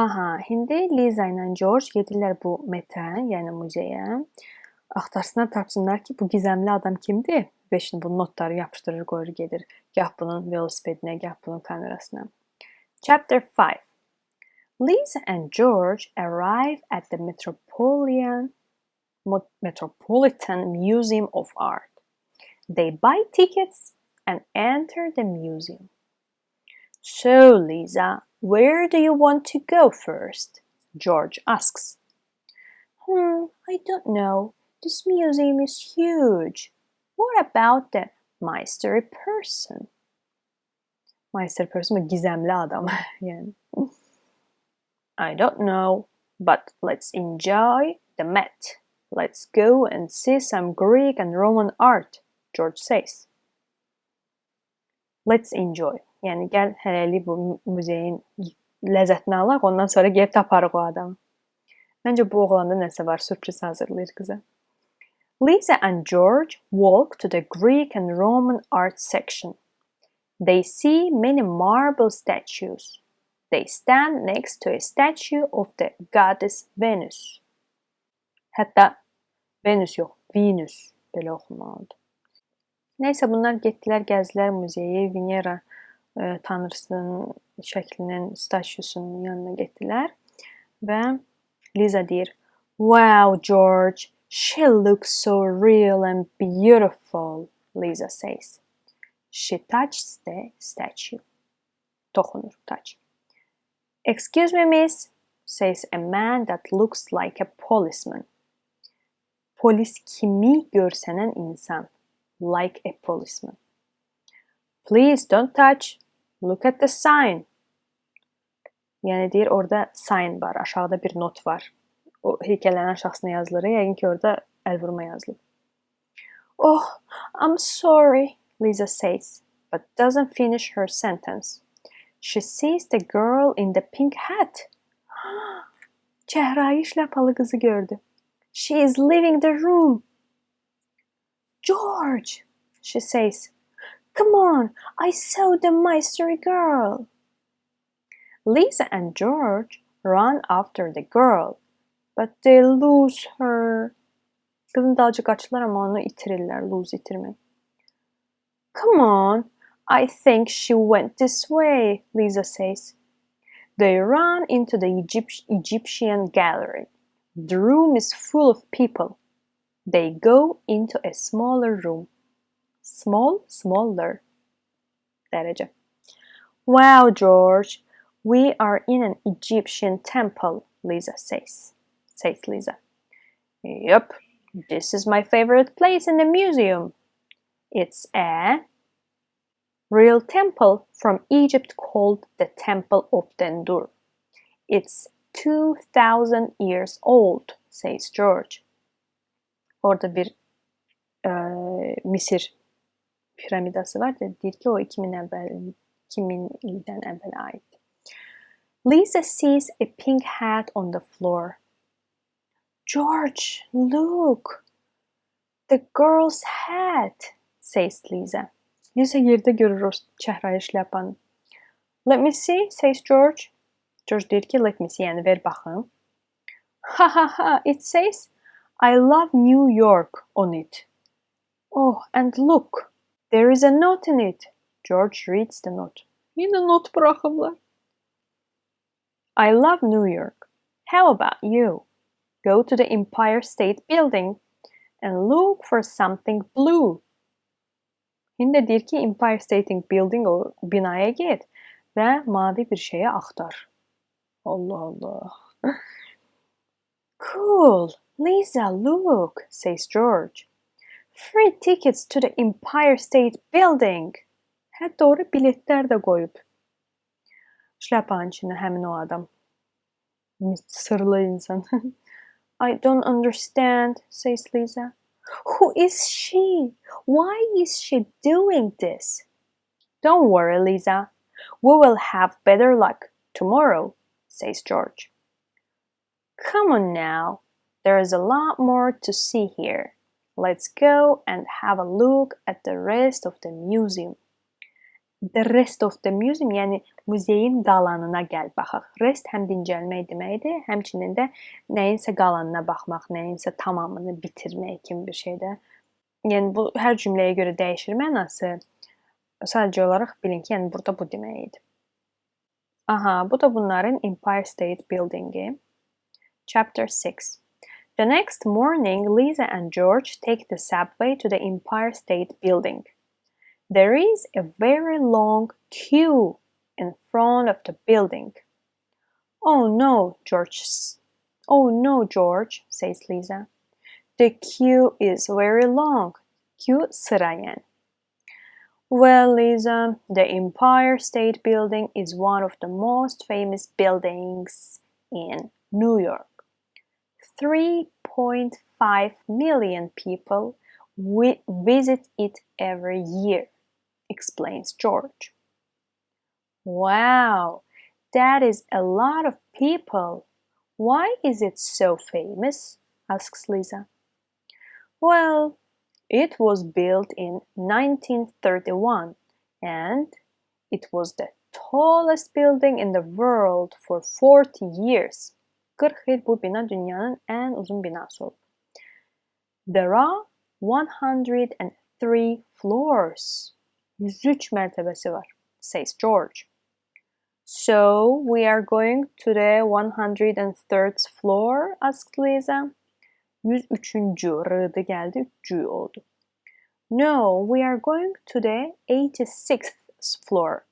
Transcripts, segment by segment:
Aha, indi Liza ilə George gedirlər bu metrə, yəni muzeyə. Axtarsınlar, tapsınlar ki, bu gizemli adam kimdir? Və şimdi bu notları yapışdırır, qoyur, gedir. Gah bunun velosipedinə, gah bunun kamerasına. Chapter 5. Lisa and George arrive at the Metropolitan Museum of Art. They buy tickets and enter the museum. So, Lisa, where do you want to go first? George asks. I don't know. This museum is huge. What about the mystery person? Mystery person mı? Gizemli adam yani. I don't know, but let's enjoy the Met. Let's go and see some Greek and Roman art, George says. Let's enjoy. Yəni gəl hələlik bu muzeyin ləzzətini alaq, ondan sonra gəlib taparıq o adamı. Məncə bu oğlanda nəsə var, sürpriz hazırlayır qıza. Lisa and George walk to the Greek and Roman art section. They see many marble statues. They stand next to a statue of the goddess Venus. Hətta Venüs yox, Venus belə oxunmalıdır. Nəysə bunlar getdilər, gəzdilər muzeyi, Venera tanrısının şəklinin, statusunun yanına getdilər və Lisa deyir, Wow, George, she looks so real and beautiful, Lisa says. She touches the statue. Toxunur, touch. Excuse me, miss, says a man that looks like a policeman. Polis kimi görsənən insan. Like a policeman. Please don't touch. Look at the sign. Yəni deyir, orada sign var, aşağıda bir not var. O heykəllərin aşağısına yazılır. Yəqin ki, orada əl vurma yazılıb. Oh, I'm sorry, Lisa says, but doesn't finish her sentence. She sees the girl in the pink hat. Çəhrayı şləpalı qızı gördü. She is leaving the room. George, she says, come on, I saw the mystery girl. Lisa and George run after the girl, but they lose her. Qızın dalınca qaçırlar, amma onu itirirlər, lose itirmək. Come on, I think she went this way, Lisa says. They run into the Egyptian gallery. The room is full of people. They go into a smaller room. Smaller. Dərəcə. Wow, George, we are in an Egyptian temple, Lisa says. Says Lisa. Yep, this is my favorite place in the museum. It's a real temple from Egypt called the Temple of Dendur. It's 2,000 years old, says George. Orada bir Misir piramidası var. Deyir ki, o 2000 ildən əvvələ aid. Lisa sees a pink hat on the floor. George, look! The girl's hat, says Lisa. Lisa yerdə görür o çəhrayı şləpanı. Let me see, says George. George deyir ki, let me see, yəni ver baxım. Ha, it says, I love New York on it. Oh, and look, there is a note in it. George reads the note. Yine not bırakıblar. I love New York. How about you? Go to the Empire State Building and look for something blue. Yine deyir ki, Empire State Building o binaya get və mavi bir şeyə axtar. Allah Allah. Cool. Lisa, look, says George. Free tickets to the Empire State Building. Hətta oraya biletlər də qoyub. Şləpanın içində həmin o adam. Sırlı insan. I don't understand, says Lisa. Who is she? Why is she doing this? Don't worry, Lisa. We will have better luck tomorrow, says George. Come on now. There is a lot more to see here. Let's go and have a look at the rest of the museum. The rest of the museum, yəni muzeyin qalanına gəl baxaq. Rest həm dincəlmək deməkdir, həmçinin də nəyinsə qalanına baxmaq, nəyinsə tamamını bitirmək kimi bir şeydə. Yəni bu hər cümləyə görə dəyişir mənası. Sadəcə olaraq bilin ki, yəni burada bu deməkdir. Aha, bu da bunların Empire State Building'i. Chapter 6. The next morning, Lisa and George take the subway to the Empire State Building. There is a very long queue in front of the building. Oh no, George, says Lisa. The queue is very long. Queue sıra yani. Well, Lisa, the Empire State Building is one of the most famous buildings in New York. 3.5 million people visit it every year, explains George. Wow, that is a lot of people. Why is it so famous? Asks Lisa. Well, it was built in 1931 and it was the tallest building in the world for 40 years. 40 il bu bina dünyanın ən uzun binası olub. There are 103 floors. 103 mərtəbəsi var, says George. So, we are going to the 103rd floor, asked Lisa. 103. R'dı gəldi, 3 oldu. No, we are going to the 86th floor.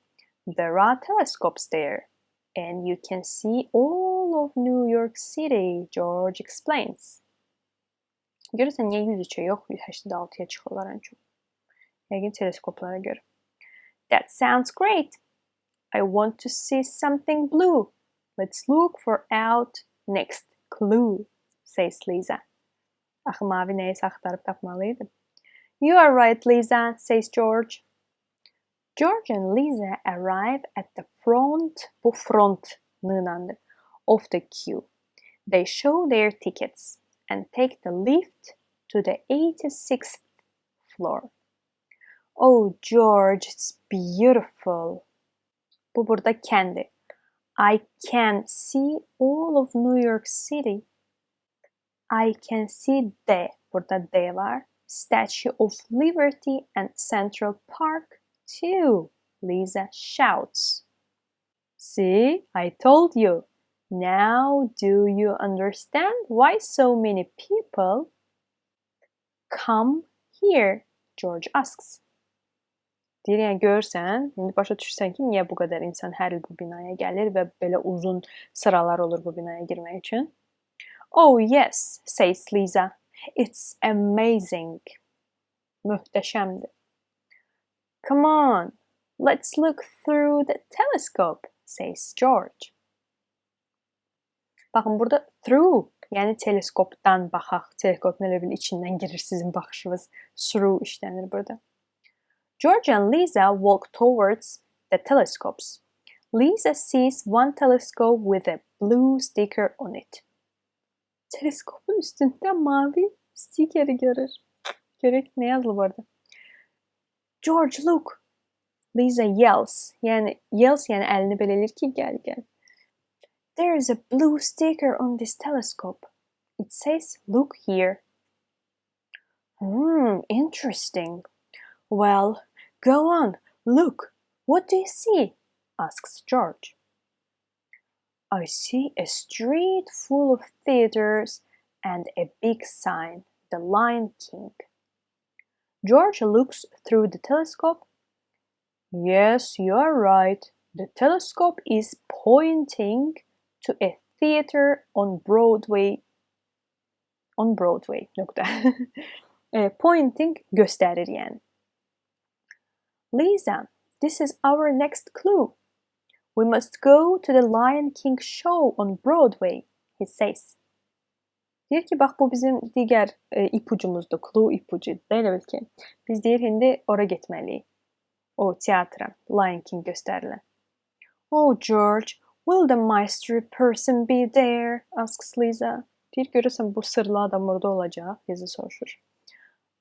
There are telescopes there, and you can see all of New York City, George explains. Görürsən, niyə 103'e yox, 186'ya çıxırlar ən çox. Yəqin teleskoplara görə. That sounds great. I want to see something blue. Let's look for out next clue, says Lisa. Axı mavi nəyisə axtarıb tapmalıydı. You are right, Lisa, says George. George and Lisa arrive at the front, bu front nığınandır, of the queue. They show their tickets and take the lift to the 86th floor. Oh, George, it's beautiful. Bu burada can'dir. I can see all of New York City. I can see the, burada the var, Statue of Liberty and Central Park too, Lisa shouts. See, I told you. Now do you understand why so many people come here? George asks. Deyir, yəni görsən, indi başa düşürsən ki, niyə bu qədər insan hər il bu binaya gəlir və belə uzun sıralar olur bu binaya girmək üçün. Oh yes, says Lisa. It's amazing. Möhtəşəmdir. Come on, let's look through the telescope, says George. Baxın, burada through, yəni teleskopdan baxaq. Teleskopun elə bil içindən girir sizin baxışınız. Through işlənir burada. George and Lisa walk towards the telescopes. Lisa sees one telescope with a blue sticker on it. Teleskopun üstünde mavi stikeri görür. Görək nə yazılıb orada. George, look! Lisa yells. Yəni əlini belə eləyir ki, gəl. There is a blue sticker on this telescope. It says, look here. Interesting. Well, go on, look. What do you see? Asks George. I see a street full of theaters and a big sign, The Lion King. George looks through the telescope. Yes, you are right. The telescope is pointing to a theater on Broadway. Nokta. Pointing gösterir yani. Lisa, this is our next clue. We must go to the Lion King show on Broadway, he says. Deyir ki, bax bu bizim digər ipucumuzdur, clue ipucudur. Elə bil ki, biz deyir indi ora getməliyik. O teatra, Lion King göstərilə. Oh, George, will the mystery person be there? Asks Lisa. Deyir, görürsən bu sırlı adam orada olacaq, Lisa soruşur.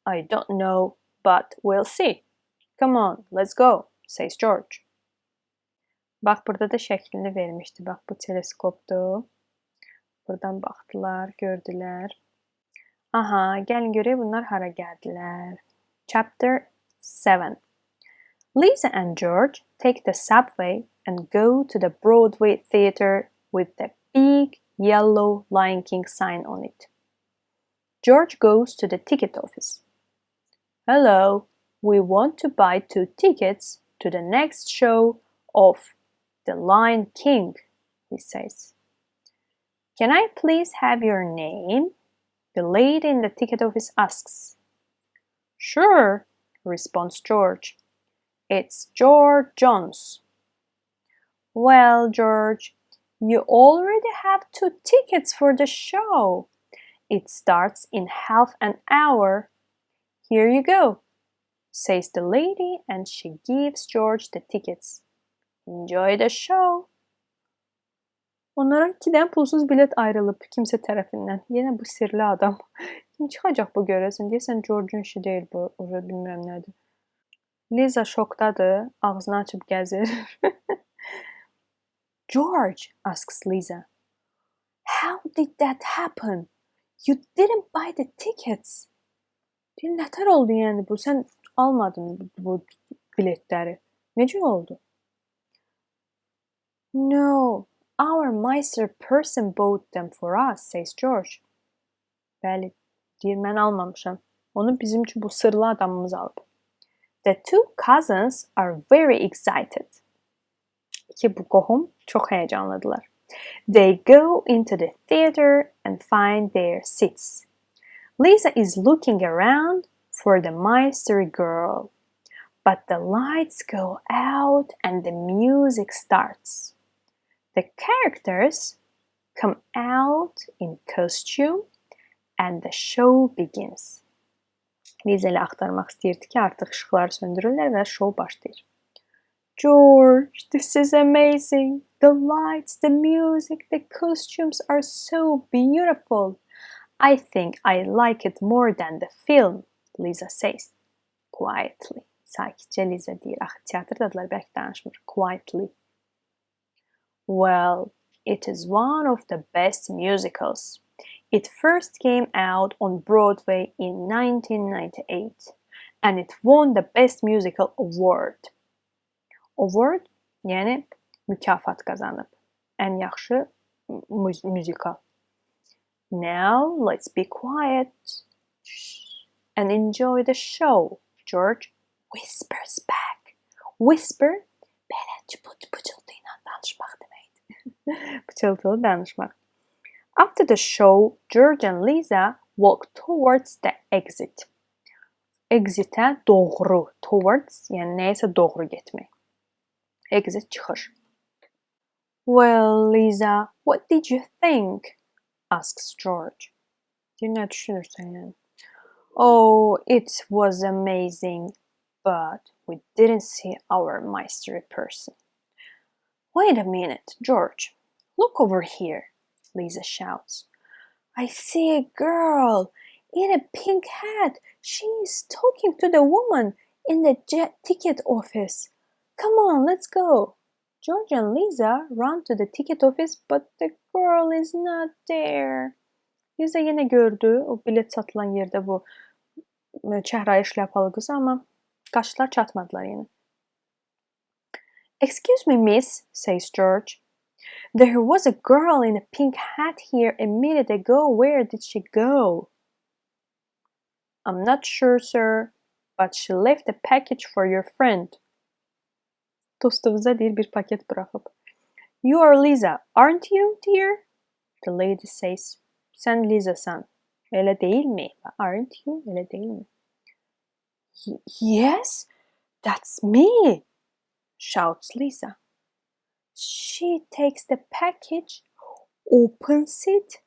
I don't know, but we'll see. Come on, let's go, says George. Bax, burada da şəklini vermişdi. Bax, bu teleskopdur. Buradan baxdılar, gördülər. Aha, gəlin görək bunlar hara gəldilər. Chapter 7. Lisa and George take the subway and go to the Broadway theater with the big yellow Lion King sign on it. George goes to the ticket office. Hello, we want to buy 2 tickets to the next show of The Lion King, he says. Can I please have your name? The lady in the ticket office asks. Sure, responds George. It's George Jones. Well, George, you already have 2 tickets for the show. It starts in half an hour. Here you go, says the lady, and she gives George the tickets. Enjoy the show. Onlara 2-dən pulsuz bilet ayrılıb kimsə tərəfindən. Yenə bu sirli adam. Kim çıxacaq bu görəsən? Deyəsən George'un işi deyil bu. Orada bilmirəm nədir. Lisa şokdadır. Ağzını açıb gəzir. George, asks Lisa. How did that happen? You didn't buy the tickets. Nətər oldu yəni bu? Sən almadın bu biletləri. Necə oldu? No, our Meister person bought them for us, says George. Bəli, deyir, mən almamışam. Onu bizim üçün bu sırlı adamımız alıb. The 2 cousins are very excited. İki bu qohum çox həyecanlıdılar. They go into the theater and find their seats. Lisa is looking around for the Meister girl. But the lights go out and the music starts. The characters come out in costume and the show begins. Lisa ilə axtarmaq istəyirdi ki, artıq işıqları söndürürlər və show başlayır. George, this is amazing. The lights, the music, the costumes are so beautiful. I think I like it more than the film, Lisa says. Quietly. Sakitcə Lisa deyir. Axı teatrdadılar, bəlkə danışmır. Quietly. Well, it is one of the best musicals. It first came out on Broadway in 1998 and it won the Best Musical Award. Award, yəni mükafat qazanıb. Ən yaxşı müzikal. Now, let's be quiet and enjoy the show, George whispers back. Whisper, belə pıçıltı ilə danışmaq deməkdir. Pıçıltılı danışmaq. After the show, George and Lisa walk towards the exit. Exitə doğru. Towards, yəni nəyəsə doğru getmək. Exit çıxış. Well, Lisa, what did you think? Asks George. Nə düşünürsən yəni? Oh, it was amazing, but we didn't see our Meister person. Wait a minute, George. Look over here, Lisa shouts. I see a girl in a pink hat. She is talking to the woman in the ticket office. Come on, let's go. George and Lisa run to the ticket office, but the girl is not there. Lisa yenə gördü o bilet satılan yerdə bu çəhrayı şləpalı qızı, amma qaçdılar, çatmadılar yenə. Excuse me, miss, says George. There was a girl in a pink hat here a minute ago. Where did she go? I'm not sure, sir, but she left a package for your friend. Dostunuza deyir bir paket bırakıb. You are Lisa, aren't you, dear? The lady says. Sen Lisa'san. Öyle değil mi? Aren't you? Öyle değil mi? Yes, that's me, shouts Lisa. She takes the package, opens it,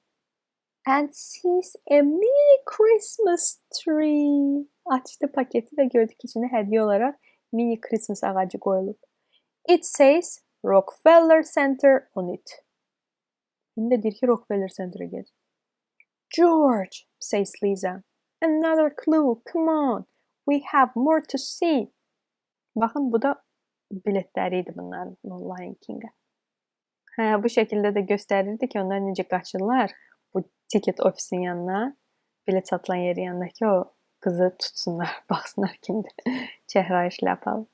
and sees a mini Christmas tree. Açtı paketi ve gördü ki içine hediye olarak mini Christmas ağacı koyulub. It says Rockefeller Center on it. Şimdi deyir ki Rockefeller Center'a gel. George, says Lisa. Another clue, come on. We have more to see. Bakın bu da biletləri idi bunların Lion King-ə. Hə, bu şəkildə də göstərirdi ki, onlar necə qaçırlar bu tiket ofisin yanına, bilet satılan yerin yanındakı o qızı tutsunlar, baxsınlar kimdir. Çəhrayı şləpalı.